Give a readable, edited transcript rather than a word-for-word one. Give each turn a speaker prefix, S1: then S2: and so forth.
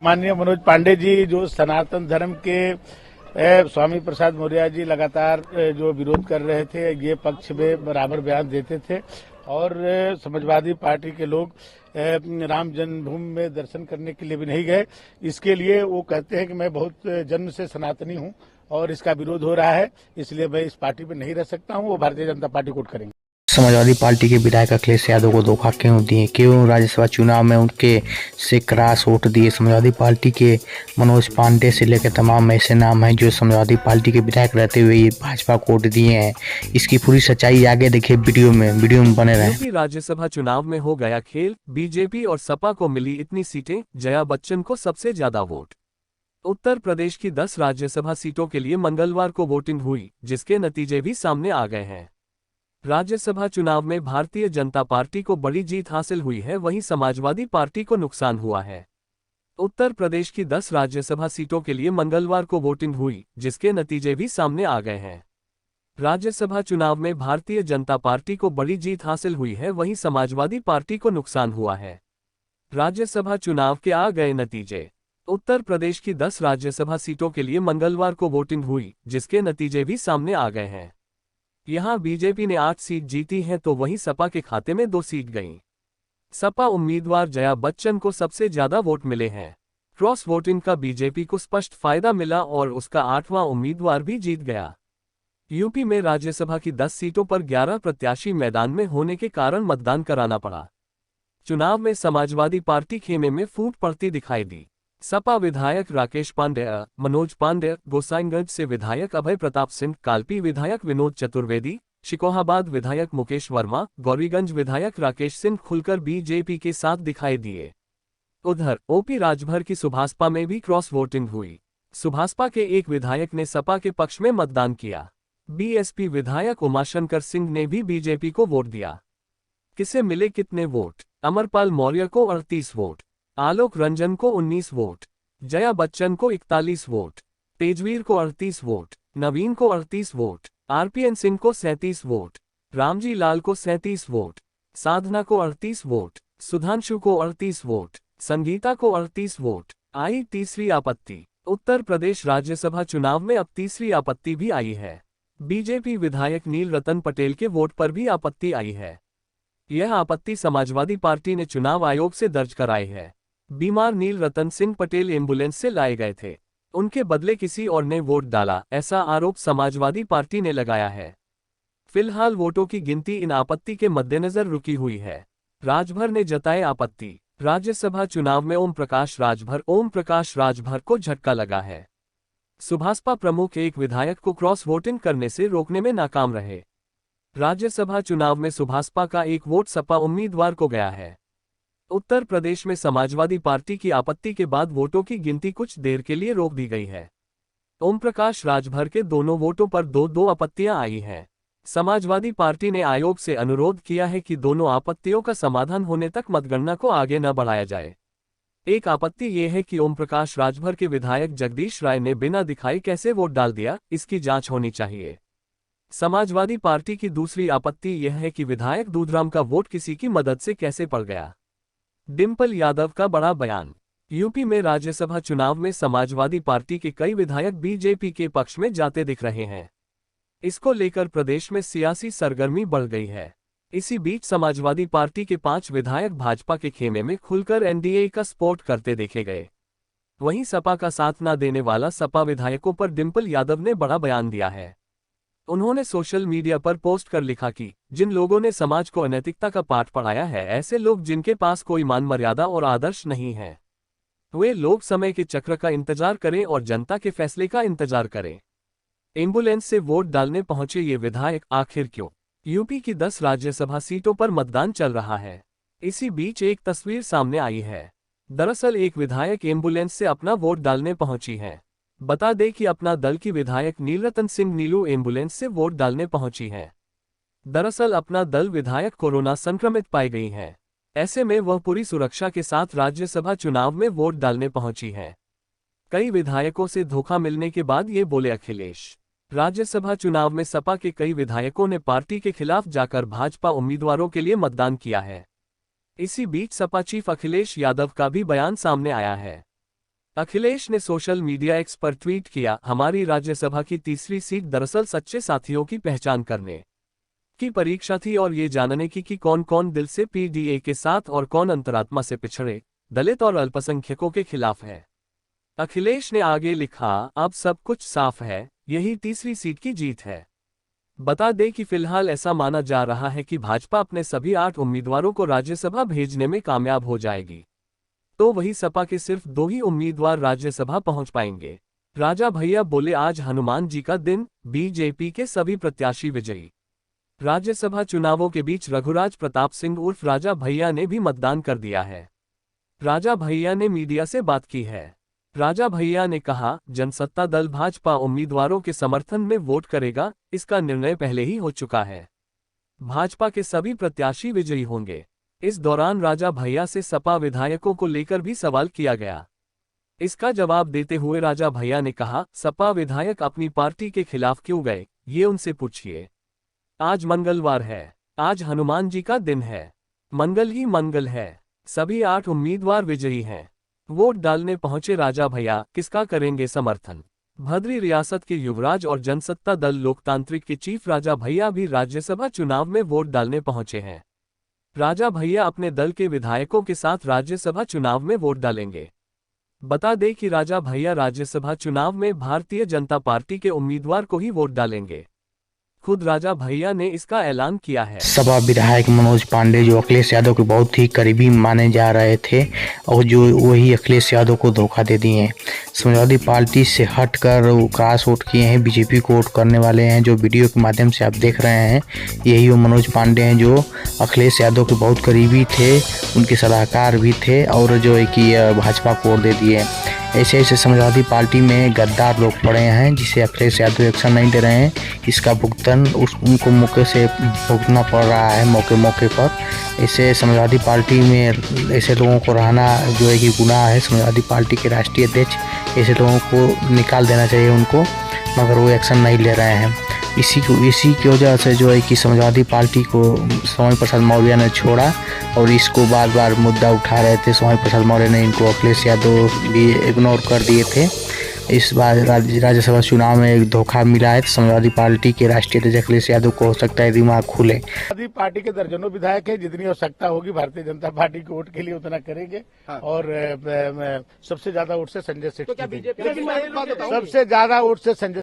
S1: माननीय मनोज पांडे जी जो सनातन धर्म के स्वामी प्रसाद मौर्य जी लगातार जो विरोध कर रहे थे, ये पक्ष में बराबर बयान देते थे और समाजवादी पार्टी के लोग राम जन्मभूमि में दर्शन करने के लिए भी नहीं गए। इसके लिए वो कहते हैं कि मैं बहुत जन्म से सनातनी हूं और इसका विरोध हो रहा है, इसलिए मैं इस पार्टी में नहीं रह सकता हूं। वो भारतीय जनता पार्टी को वोट करेंगे।
S2: समाजवादी पार्टी के विधायक अखिलेश यादव को धोखा क्यों दिए? क्यों राज्यसभा चुनाव में उनके से क्रॉस वोट दिए? समाजवादी पार्टी के मनोज पांडे से लेकर तमाम ऐसे नाम हैं जो समाजवादी पार्टी के विधायक रहते हुए ये भाजपा को वोट दिए हैं। इसकी पूरी सच्चाई आगे देखिए वीडियो में बने रहे।
S3: यूपी राज्यसभा चुनाव में हो गया खेल, बीजेपी और सपा को मिली इतनी सीटें, जया बच्चन को सबसे ज्यादा वोट। उत्तर प्रदेश की 10 राज्यसभा सीटों के लिए मंगलवार को वोटिंग हुई, जिसके नतीजे भी सामने आ गए हैं। राज्यसभा चुनाव में भारतीय जनता पार्टी को बड़ी जीत हासिल हुई है, वहीं समाजवादी पार्टी को नुकसान हुआ है। उत्तर प्रदेश की 10 राज्यसभा सीटों के लिए मंगलवार को वोटिंग हुई, जिसके नतीजे भी सामने आ गए हैं। राज्यसभा चुनाव में भारतीय जनता पार्टी को बड़ी जीत हासिल हुई है, वहीं समाजवादी पार्टी को नुकसान हुआ है। राज्यसभा चुनाव के आ गए नतीजे। उत्तर प्रदेश की 10 राज्यसभा सीटों के लिए मंगलवार को वोटिंग हुई, जिसके नतीजे भी सामने आ गए हैं। यहां बीजेपी ने 8 सीट जीती हैं तो वहीं सपा के खाते में 2 सीट गईं। सपा उम्मीदवार जया बच्चन को सबसे ज्यादा वोट मिले हैं। क्रॉस वोटिंग का बीजेपी को स्पष्ट फायदा मिला और उसका 8वां उम्मीदवार भी जीत गया। यूपी में राज्यसभा की 10 सीटों पर 11 प्रत्याशी मैदान में होने के कारण मतदान कराना पड़ा। चुनाव में समाजवादी पार्टी खेमे में फूट पड़ती दिखाई दी। सपा विधायक राकेश पांडेय, मनोज पांडेय, गोसाईगंज से विधायक अभय प्रताप सिंह, कालपी विधायक विनोद चतुर्वेदी, शिकोहाबाद विधायक मुकेश वर्मा, गौरीगंज विधायक राकेश सिंह खुलकर बीजेपी के साथ दिखाई दिए। उधर ओपी राजभर की सुभाषपा में भी क्रॉस वोटिंग हुई। सुभाषपा के एक विधायक ने सपा के पक्ष में मतदान किया। बीएसपी विधायक उमाशंकर सिंह ने भी बीजेपी को वोट दिया। किसे मिले कितने वोट? अमरपाल मौर्य को 38 वोट, आलोक रंजन को 19 वोट, जया बच्चन को 41 वोट, तेजवीर को 38 वोट, नवीन को 38 वोट, आरपीएन सिंह को 37 वोट, रामजी लाल को 37 वोट, साधना को 38 वोट, सुधांशु को 38 वोट, संगीता को 38 वोट। आई तीसरी आपत्ति। उत्तर प्रदेश राज्यसभा चुनाव में अब तीसरी आपत्ति भी आई है। बीजेपी विधायक नील रतन पटेल के वोट पर भी आपत्ति आई है। यह आपत्ति समाजवादी पार्टी ने चुनाव आयोग से दर्ज कराई है। बीमार नील रतन सिंह पटेल एम्बुलेंस से लाए गए थे, उनके बदले किसी और ने वोट डाला, ऐसा आरोप समाजवादी पार्टी ने लगाया है। फिलहाल वोटों की गिनती इन आपत्ति के मद्देनजर रुकी हुई है। राजभर ने जताए आपत्ति। राज्यसभा चुनाव में ओम प्रकाश राजभर को झटका लगा है। सुभाषपा प्रमुख एक विधायक को क्रॉस वोटिंग करने से रोकने में नाकाम रहे। राज्यसभा चुनाव में सुभाषपा का एक वोट सपा उम्मीदवार को गया है। उत्तर प्रदेश में समाजवादी पार्टी की आपत्ति के बाद वोटों की गिनती कुछ देर के लिए रोक दी गई है। ओम प्रकाश राजभर के दोनों वोटों पर दो आपत्तियां आई हैं। समाजवादी पार्टी ने आयोग से अनुरोध किया है कि दोनों आपत्तियों का समाधान होने तक मतगणना को आगे न बढ़ाया जाए। एक आपत्ति ये है कि ओम प्रकाश राजभर के विधायक जगदीश राय ने बिना दिखाई कैसे वोट डाल दिया, इसकी जांच होनी चाहिए। समाजवादी पार्टी की दूसरी आपत्ति यह है कि विधायक दूधराम का वोट किसी की मदद से कैसे पड़ गया। डिम्पल यादव का बड़ा बयान। यूपी में राज्यसभा चुनाव में समाजवादी पार्टी के कई विधायक बीजेपी के पक्ष में जाते दिख रहे हैं। इसको लेकर प्रदेश में सियासी सरगर्मी बढ़ गई है। इसी बीच समाजवादी पार्टी के 5 विधायक भाजपा के खेमे में खुलकर एनडीए का सपोर्ट करते देखे गए। वहीं सपा का साथ न देने वाला सपा विधायकों पर डिम्पल यादव ने बड़ा बयान दिया है। उन्होंने सोशल मीडिया पर पोस्ट कर लिखा कि जिन लोगों ने समाज को अनैतिकता का पाठ पढ़ाया है, ऐसे लोग जिनके पास कोई मान मर्यादा और आदर्श नहीं है, वे लोग समय के चक्र का इंतजार करें और जनता के फैसले का इंतजार करें। एम्बुलेंस से वोट डालने पहुंचे ये विधायक आखिर क्यों? यूपी की 10 राज्यसभा सीटों पर मतदान चल रहा है। इसी बीच एक तस्वीर सामने आई है। दरअसल एक विधायक एम्बुलेंस से अपना वोट डालने पहुंची है। बता दें कि अपना दल की विधायक नीलरतन सिंह नीलू एम्बुलेंस से वोट डालने पहुंची हैं। दरअसल अपना दल विधायक कोरोना संक्रमित पाई गई हैं। ऐसे में वह पूरी सुरक्षा के साथ राज्यसभा चुनाव में वोट डालने पहुंची हैं। कई विधायकों से धोखा मिलने के बाद ये बोले अखिलेश। राज्यसभा चुनाव में सपा के कई विधायकों ने पार्टी के खिलाफ जाकर भाजपा उम्मीदवारों के लिए मतदान किया है। इसी बीच सपा चीफ अखिलेश यादव का भी बयान सामने आया है। अखिलेश ने सोशल मीडिया एक्स पर ट्वीट किया, हमारी राज्यसभा की तीसरी सीट दरअसल सच्चे साथियों की पहचान करने की परीक्षा थी और ये जानने की कि कौन कौन दिल से पीडीए के साथ और कौन अंतरात्मा से पिछड़े, दलित और अल्पसंख्यकों के खिलाफ है। अखिलेश ने आगे लिखा, अब सब कुछ साफ है, यही तीसरी सीट की जीत है। बता दें कि फिलहाल ऐसा माना जा रहा है कि भाजपा अपने सभी 8 उम्मीदवारों को राज्यसभा भेजने में कामयाब हो जाएगी, तो वही सपा के सिर्फ 2 ही उम्मीदवार राज्यसभा पहुंच पाएंगे। राजा भैया बोले, आज हनुमान जी का दिन, बीजेपी के सभी प्रत्याशी विजयी। राज्यसभा चुनावों के बीच रघुराज प्रताप सिंह उर्फ राजा भैया ने भी मतदान कर दिया है। राजा भैया ने मीडिया से बात की है। राजा भैया ने कहा, जनसत्ता दल भाजपा उम्मीदवारों के समर्थन में वोट करेगा, इसका निर्णय पहले ही हो चुका है। भाजपा के सभी प्रत्याशी विजयी होंगे। इस दौरान राजा भैया से सपा विधायकों को लेकर भी सवाल किया गया। इसका जवाब देते हुए राजा भैया ने कहा, सपा विधायक अपनी पार्टी के खिलाफ क्यों गए, ये उनसे पूछिए। आज मंगलवार है, आज हनुमान जी का दिन है, मंगल ही मंगल है, सभी 8 उम्मीदवार विजयी हैं। वोट डालने पहुंचे राजा भैया, किसका करेंगे समर्थन? भद्री रियासत के युवराज और जनसत्ता दल लोकतांत्रिक के चीफ राजा भैया भी राज्यसभा चुनाव में वोट डालने पहुंचे हैं। राजा भैया अपने दल के विधायकों के साथ राज्यसभा चुनाव में वोट डालेंगे। बता दें कि राजा भैया राज्यसभा चुनाव में भारतीय जनता पार्टी के उम्मीदवार को ही वोट डालेंगे। खुद राजा भैया ने इसका ऐलान किया है।
S2: सपा विधायक मनोज पांडे जो अखिलेश यादव के बहुत ही करीबी माने जा रहे थे और जो वही अखिलेश यादव को धोखा दे दिए हैं। समाजवादी पार्टी से हटकर वो क्रॉस वोट किए हैं, बीजेपी को वोट करने वाले हैं। जो वीडियो के माध्यम से आप देख रहे हैं, यही वो मनोज पांडे हैं जो अखिलेश यादव के बहुत करीबी थे, उनके सलाहकार भी थे और जो है कि भाजपा को वोट दे दिए। ऐसे ऐसे समाजवादी पार्टी में गद्दार लोग पड़े हैं जिसे अखिलेश यादव एक्शन नहीं दे रहे हैं। इसका भुगतान उनको मौके से भुगतना पड़ रहा है, मौके पर। ऐसे समाजवादी पार्टी में ऐसे लोगों को रहना जो है कि गुनाह है। समाजवादी पार्टी के राष्ट्रीय अध्यक्ष ऐसे लोगों को निकाल देना चाहिए उनको, मगर वो एक्शन नहीं ले रहे हैं। इसी की वजह से जो है कि समाजवादी पार्टी को स्वामी प्रसाद मौर्य ने छोड़ा और इसको बार बार मुद्दा उठा रहे थे। स्वामी प्रसाद मौर्य ने इनको अखिलेश यादव भी इग्नोर कर दिए थे। इस बार राज्यसभा चुनाव में एक धोखा मिला है। समाजवादी पार्टी के राष्ट्रीय अध्यक्ष अखिलेश यादव को हो सकता है दिमाग खुले।
S1: समाजवादी पार्टी के दर्जनों विधायक हैं, जितनी आवश्यकता होगी भारतीय जनता पार्टी के वोट के लिए उतना करेंगे। हाँ। और सबसे ज्यादा वोट से संजय सेठ, सबसे ज्यादा वोट से संजय